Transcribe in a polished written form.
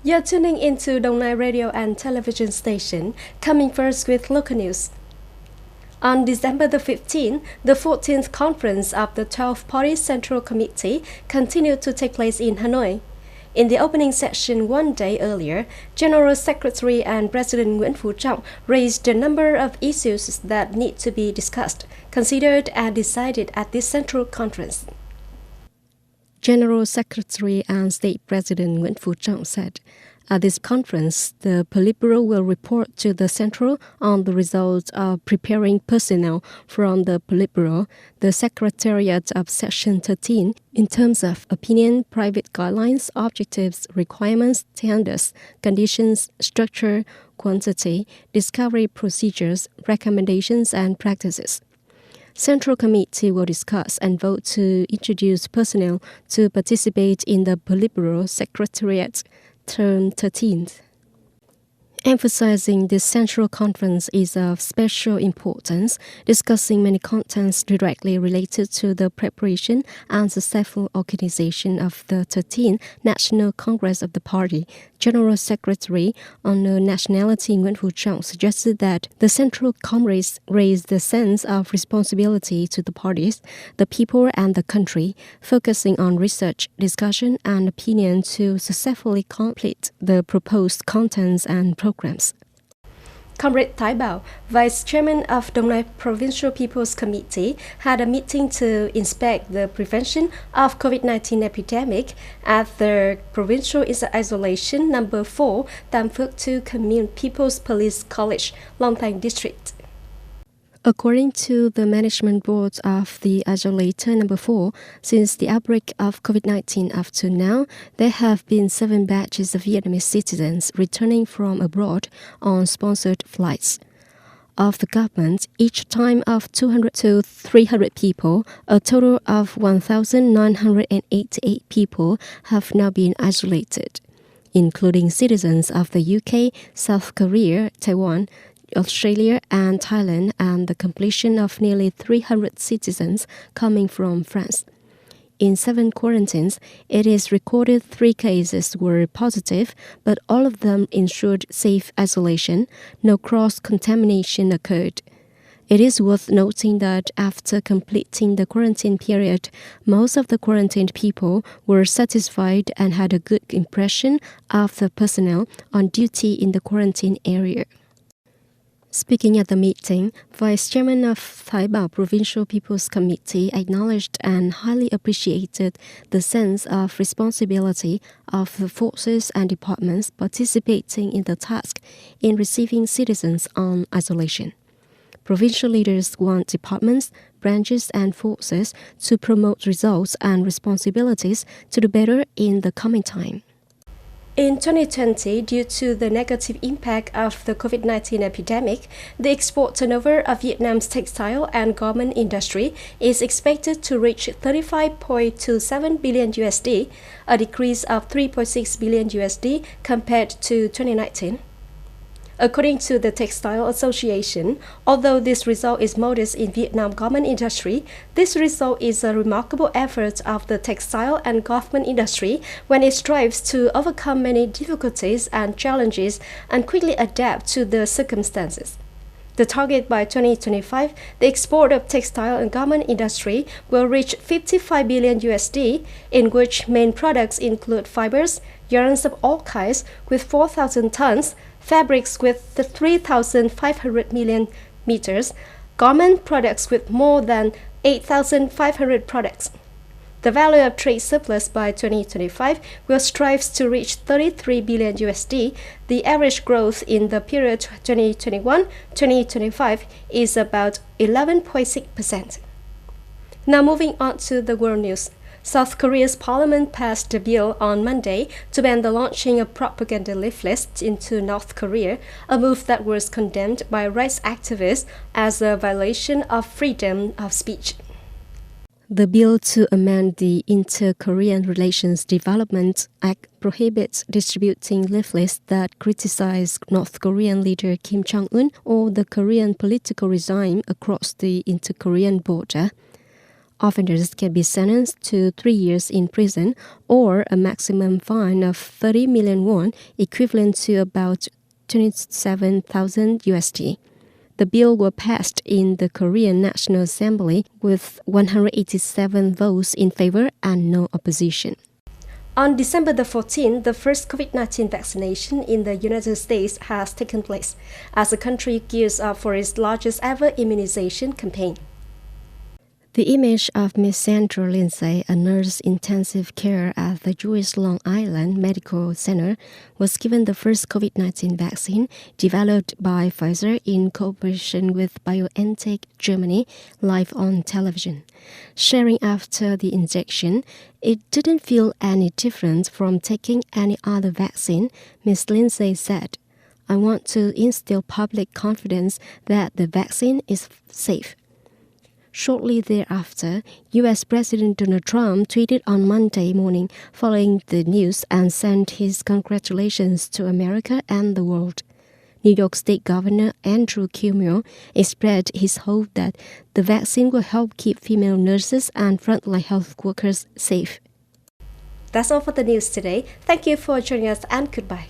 You're tuning into Đồng Nai radio and television station, coming first with local news. On December the 15th, the 14th conference of the 12-party Central Committee continued to take place in Hanoi. In the opening session one day earlier, General Secretary and President Nguyễn Phú Trọng raised a number of issues that need to be discussed, considered and decided at this Central Conference. General Secretary and State President Nguyễn Phú Trọng said, at this conference, the Politburo will report to the Central on the results of preparing personnel from the Politburo, the Secretariat of Section 13, in terms of opinion, private guidelines, objectives, requirements, tenders, conditions, structure, quantity, discovery procedures, recommendations, and practices. Central Committee will discuss and vote to introduce personnel to participate in the Politburo Secretariat Term 13th. Emphasizing this central conference is of special importance, discussing many contents directly related to the preparation and successful organization of the 13th National Congress of the Party. General Secretary on Nationality Nguyễn Phú Trọng suggested that the Central Congress raise the sense of responsibility to the parties, the people and the country, focusing on research, discussion and opinion to successfully complete the proposed contents and programs. Comrade Thái Bảo, Vice Chairman of Đồng Nai Provincial People's Committee, had a meeting to inspect the prevention of COVID-19 epidemic at the Provincial Isolation No. 4, Tam Phước 2 Commune People's Police College, Long Thành District. According to the management board of the Isolator No. 4, since the outbreak of COVID-19 up to now, there have been 7 batches of Vietnamese citizens returning from abroad on sponsored flights. Of the government, each time of 200 to 300 people, a total of 1,988 people have now been isolated, including citizens of the UK, South Korea, Taiwan, Australia and Thailand, and the completion of nearly 300 citizens coming from France. In 7 quarantines, it is recorded 3 cases were positive, but all of them ensured safe isolation. No cross-contamination occurred. It is worth noting that after completing the quarantine period, most of the quarantined people were satisfied and had a good impression of the personnel on duty in the quarantine area. Speaking at the meeting, Vice Chairman of Thái Bảo Provincial People's Committee acknowledged and highly appreciated the sense of responsibility of the forces and departments participating in the task in receiving citizens on isolation. Provincial leaders want departments, branches and forces to promote results and responsibilities to do better in the coming time. In 2020, due to the negative impact of the COVID-19 epidemic, the export turnover of Vietnam's textile and garment industry is expected to reach 35.27 billion USD, a decrease of 3.6 billion USD compared to 2019. According to the Textile Association, although this result is modest in Vietnam garment industry, this result is a remarkable effort of the textile and garment industry when it strives to overcome many difficulties and challenges and quickly adapt to the circumstances. The target by 2025, the export of textile and garment industry will reach 55 billion USD, in which main products include fibers, yarns of all kinds with 4,000 tons, fabrics with 3,500 million meters, garment products with more than 8,500 products. The value of trade surplus by 2025 will strive to reach 33 billion USD. The average growth in the period 2021-2025 is about 11.6%. Now moving on to the world news. South Korea's parliament passed a bill on Monday to ban the launching of propaganda leaflets into North Korea, a move that was condemned by rights activists as a violation of freedom of speech. The bill to amend the Inter-Korean Relations Development Act prohibits distributing leaflets that criticize North Korean leader Kim Jong-un or the Korean political regime across the inter-Korean border. Offenders can be sentenced to 3 years in prison or a maximum fine of 30 million won, equivalent to about 27,000 USD. The bill was passed in the Korean National Assembly with 187 votes in favor and no opposition. On December the 14th, the first COVID-19 vaccination in the United States has taken place as the country gears up for its largest ever immunization campaign. The image of Miss Sandra Lindsay, a nurse intensive care at the Jewish Long Island Medical Center, was given the first COVID-19 vaccine developed by Pfizer in cooperation with BioNTech Germany, live on television. Sharing after the injection, it didn't feel any different from taking any other vaccine, Ms. Lindsay said. I want to instill public confidence that the vaccine is safe. Shortly thereafter, U.S. President Donald Trump tweeted on Monday morning following the news and sent his congratulations to America and the world. New York State Governor Andrew Cuomo expressed his hope that the vaccine will help keep female nurses and frontline health workers safe. That's all for the news today. Thank you for joining us and goodbye.